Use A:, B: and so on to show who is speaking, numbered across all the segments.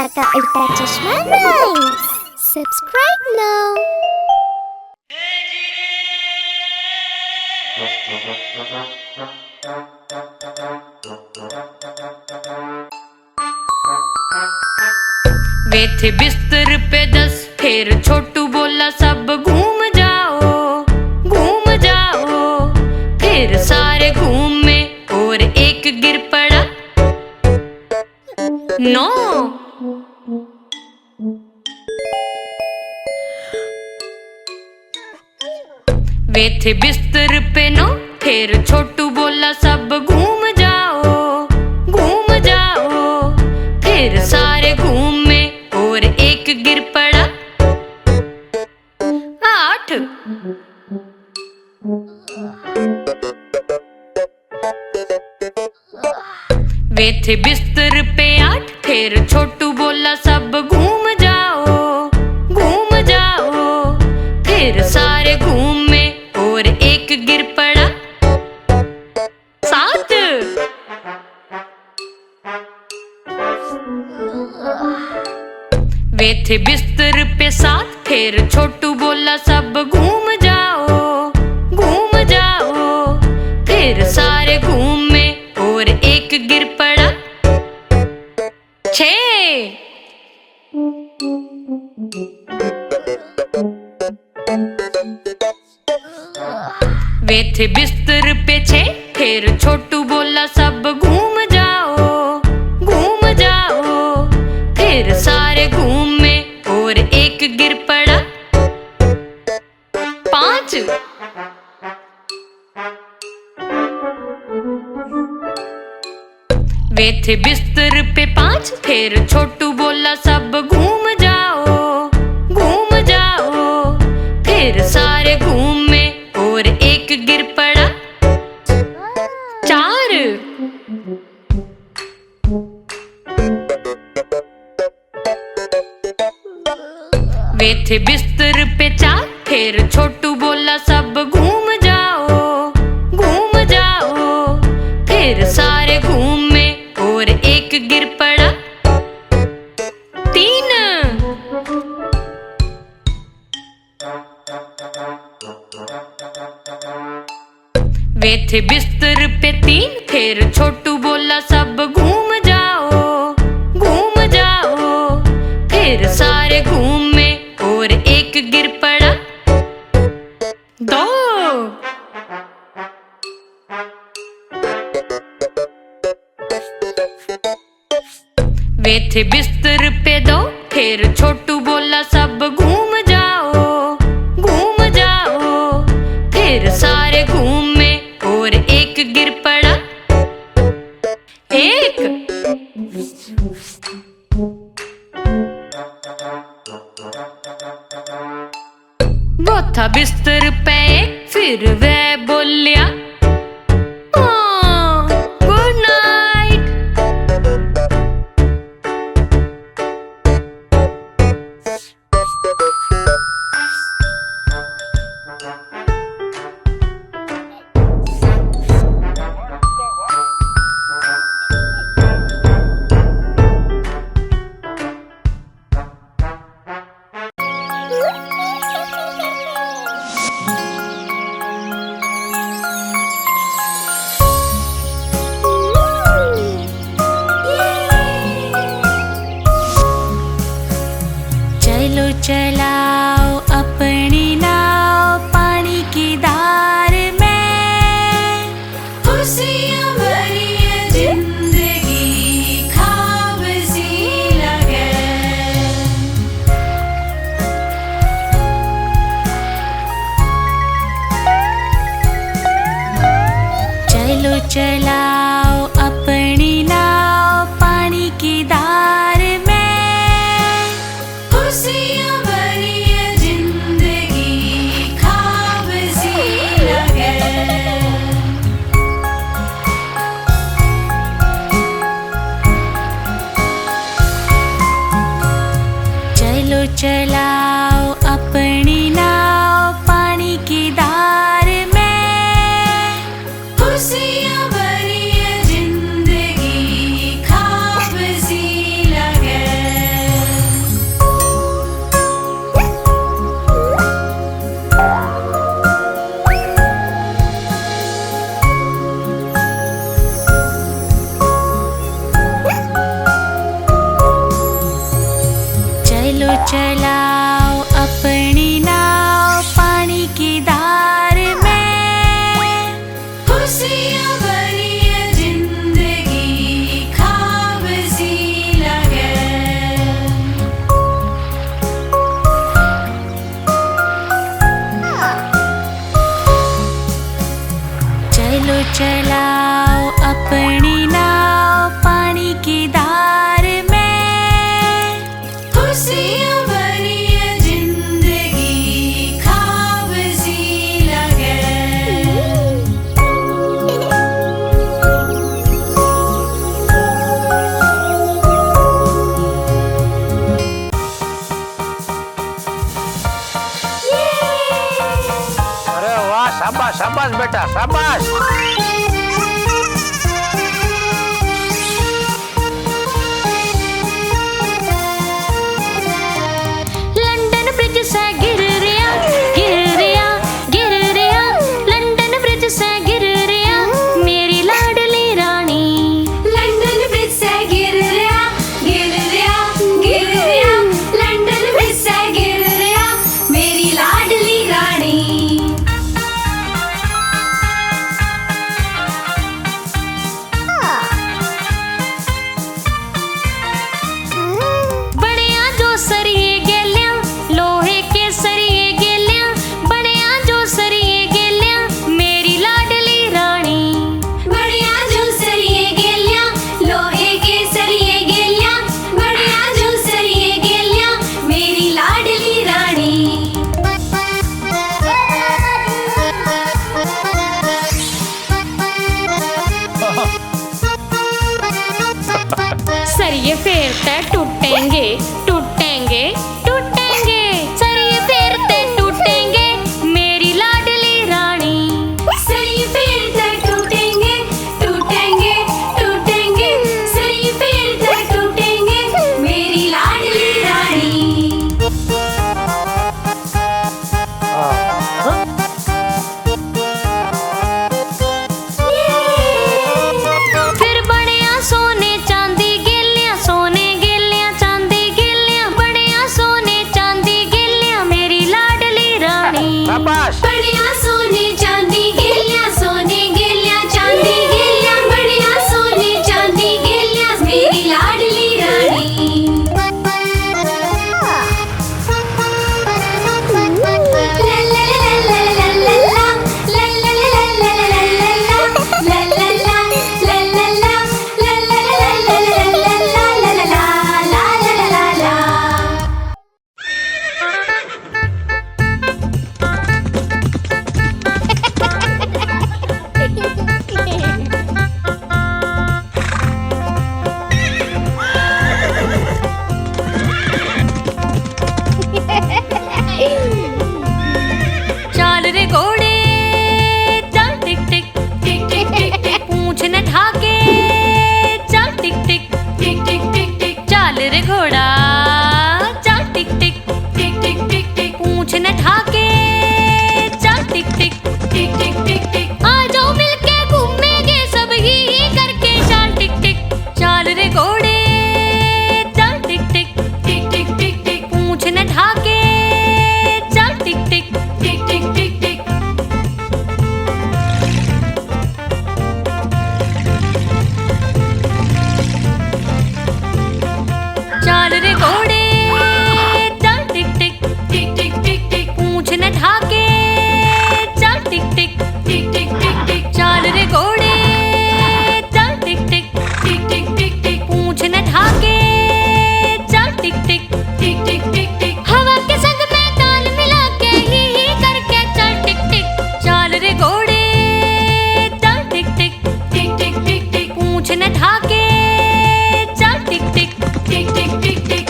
A: का उल्टा चश्मा राइम्स। Subscribe now.
B: वे थे बिस्तर पे 10, फिर छोटू बोला सब घूम जाओ, घूम जाओ। फिर सारे घूमे और एक गिर पड़ा। 9। वे थे बिस्तर पे 9, फिर छोटू बोला सब घूम जाओ, घूम जाओ। फिर सारे घूमे और एक गिर पड़ा। 8। वे थे बिस्तर पे 8, फिर छोटू बोला सब घूम जाओ, घूम जाओ। फिर सारे घूमे और एक गिर पड़ा। 7। वे थे बिस्तर पे 7, फिर छोटू बोला सब घूम जाओ, घूम जाओ। फिर सारे घूमे और एक गिर पड़ा। 6। वे थे बिस्तर पे 6, फिर छोटू बोला सब घूम जाओ, घूम जाओ। फिर सारे घूमे और एक गिर पड़ा। 5। वे थे बिस्तर पे 5, फिर छोटू बोला सब घूम जाओ, घूम जाओ। फिर सारे घूमे और एक गिर पड़ा। 4। वे थे बिस्तर पे 4, फिर छोटू बोला सब घूम जाओ, घूम जाओ। फिर सारे घूमे और एक गिर पड़ा। 3। वे थे बिस्तर पे 3, फिर छोटू बोला सब घूम जाओ, घूम जाओ। फिर सारे घूमे और एक गिर पड़ा। 2। वे थे बिस्तर पे 2, फिर छोटू बोला सब घूम जाओ, घूम जाओ। फिर सारे घूमे और एक गिर पड़ा। 1। वो था बिस्तर पे 1, फिर वह बोलिया गुड नाइट।
C: चलो चलाओ अपनी नाव पानी की धार में, खुशियाँ भरी है जिंदगी ख्वाब सी लगे। चलो चलाओ अपनी नाव पानी की धार में, खुशियाँ भरी है जिंदगी ख्वाब सी लगे। चलो चलाओ अपनी नाव पानी की धार में, खुशियाँ भरी है जिंदगी ख्वाब सी लगे।
D: शाबाश बेटा शाबाश।
B: लंदन ब्रिज से गिर रिया, गिर रिया, गिर रिया, लंदन ब्रिज से गिर रिया मेरी लाडली रानी।
C: लंदन ब्रिज से गिर रिया, गिर रिया, गिर रिया, लंदन ब्रिज से गिर रिया मेरी लाडली रानी।
B: बड़िया जो सरिये गेलिया, लोहे के सरिये गेलिया, बड़िया जो सरिये गेलिया मेरी लाडली रानी।
C: बढ़िया जो सरिये गेलिया, लोहे के सरिये गेलिया, बढ़िया जो सरिये गेलिया मेरी लाडली रानी।
B: सरिये फेरते टूटेंगे, टूटेंगे, टूटेंगे, सरिये फेरते टूटेंगे मेरी लाडली रानी।
C: सरिये फेरते टूटेंगे, टूटेंगे, टूटेंगे, सरिये फेरते टूटेंगे मेरी लाडली रानी।
B: फिर बड़िया सोने चांदी गेलिया, सोने गेलिया चांदी गेलिया, बड़िया सोने चांदी गेलिया मेरी लाडली रानी।
D: शाबाश।
C: बढ़िया सोने चांदी गेलिया, सोने गेलिया चांदी गेलिया, बढ़िया सोने चांदी गेलिया मेरी लाडली रानी।
B: चाल रे घोड़े चल टिक टिक, टिक टिक टिक टिक, पूंछ न ढाके चल टिक टिक, टिक टिक टिक टिक, चाल रे घोड़ा चल टिक टिक, टिक टिक टिक टिक, पूंछ न ढाके चल टिक टिक, टिक टिक टिक टिक, आ जाओ मिलके घूमेंगे सब ही करके चल टिक टिक, चाल रे घोड़े चल टिक टिक, टिक टिक टिक टिक, पूंछ न ढाके चल टिक टिक, टिक टिक टिक टिक। चाल रे घोड़े चल टिक टिक, टिक टिक टिक टिक, पूंछ न ढाके चल टिक टिक, टिक टिक टिक टिक, चाल रे घोड़े चल टिक टिक, टिक टिक टिक टिक, पूंछ न ढाके चल टिक टिक, टिक टिक टिक टिक, हवा के संग में ताल मिला के ही करके चल टिक टिक, चाल रे घोड़े चल टिक टिक, टिक टिक टिक टिक, पूंछ न ढाके चल टिक टिक, टिक टिक टिक टिक।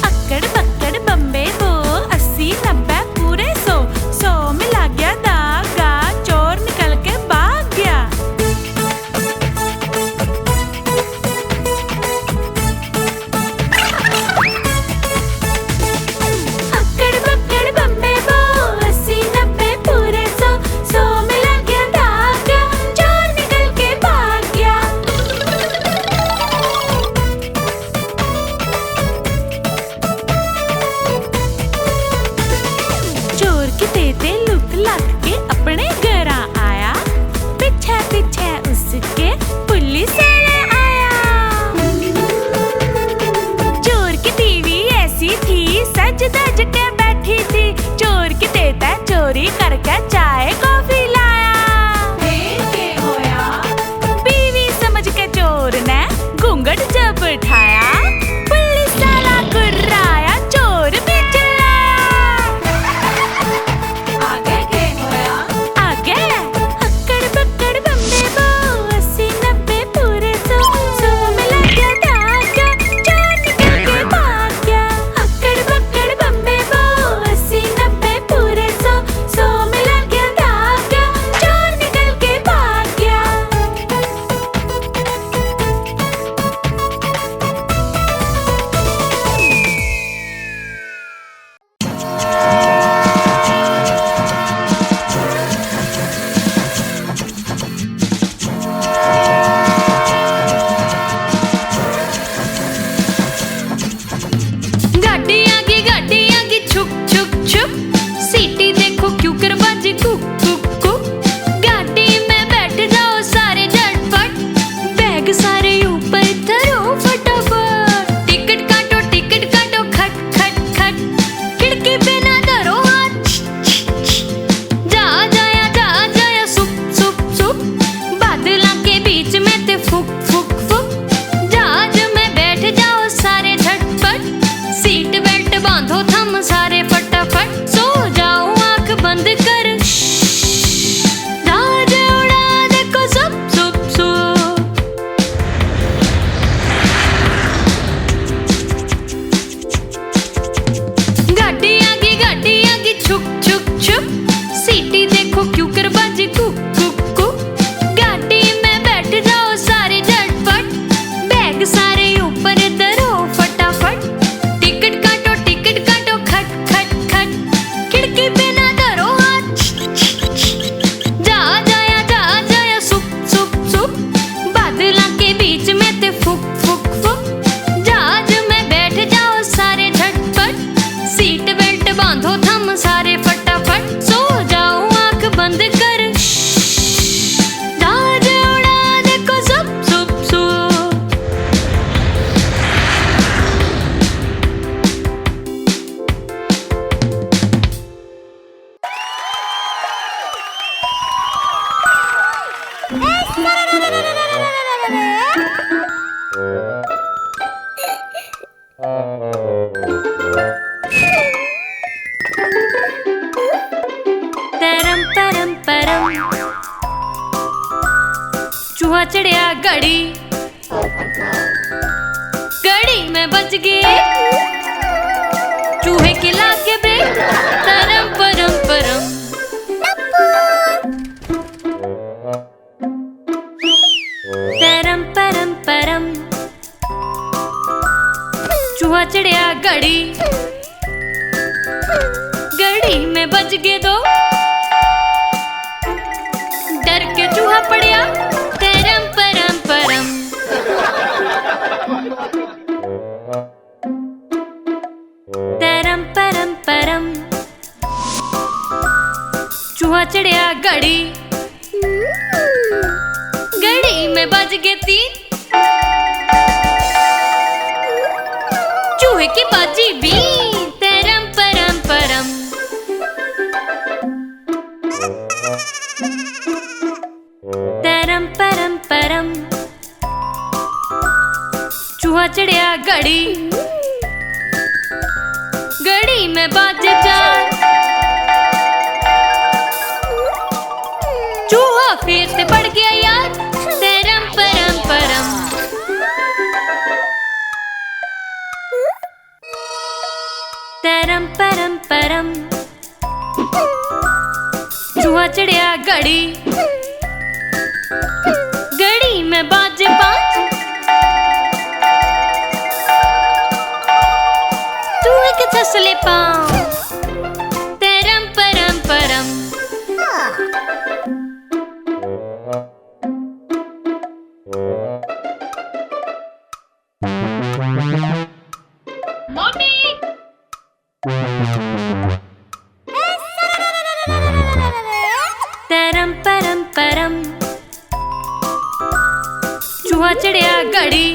C: अक्कड़ बक्कड़ बम्बे दो, 80 90 पूरे 100, 100 में लग गया धागा, चोर निकल के भाग गया। अक्कड़ बक्कड़ बम्बे दो, 80 90 पूरे 100, 100 में लग गया धागा, चोर निकल के भाग गया। चोर की तेते लुक लग के अपने घर आया, पीछे पीछे उसके पुलिस वाला आया। चोर की बीवी ऐसी थी, सज धज के बैठी थी, चोर की तेता चोरी करके चाय कॉफी लाया। बीवी समझ के चोर ने घूंघट जब उठाया, पुलिस वाला गुर्राया, चोर भी चिल्लाया। आगे अक्कड़ बक्कड़ बम्बे
B: बज गए चूहे के लाके ब्रेक तरम परम परम तरम परम परम चूहा चढ़िया घड़ी घड़ी में बज गए दो डर के चूहा पड़िया तरम परम परम तरम परम परम चूहा चढ़िया घड़ी घड़ी में बज गए 3 चूहे की बाजी भी तरम परम परम तरम परम परम चूहा चढ़िया घड़ी घड़ी में बाजे 4 चूहा फिर से बढ़ गया यार तरम परम परम तरम परम परम चूहा चढ़िया घड़ी घड़ी में बाजे 5 चूहे के छसले पाँव तरम परम परम तरम परम परम चूहा चढ़िया घड़ी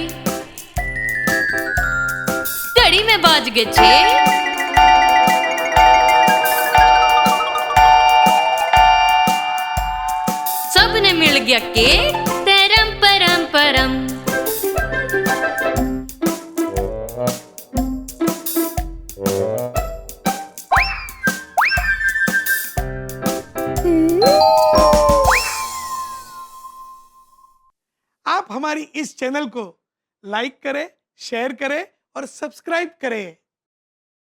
B: घड़ी में बाज गए 6 सबने मिल गया केक तरम परम परम
D: आप हमारी इस चैनल को लाइक करें, शेयर करें और सब्सक्राइब करें।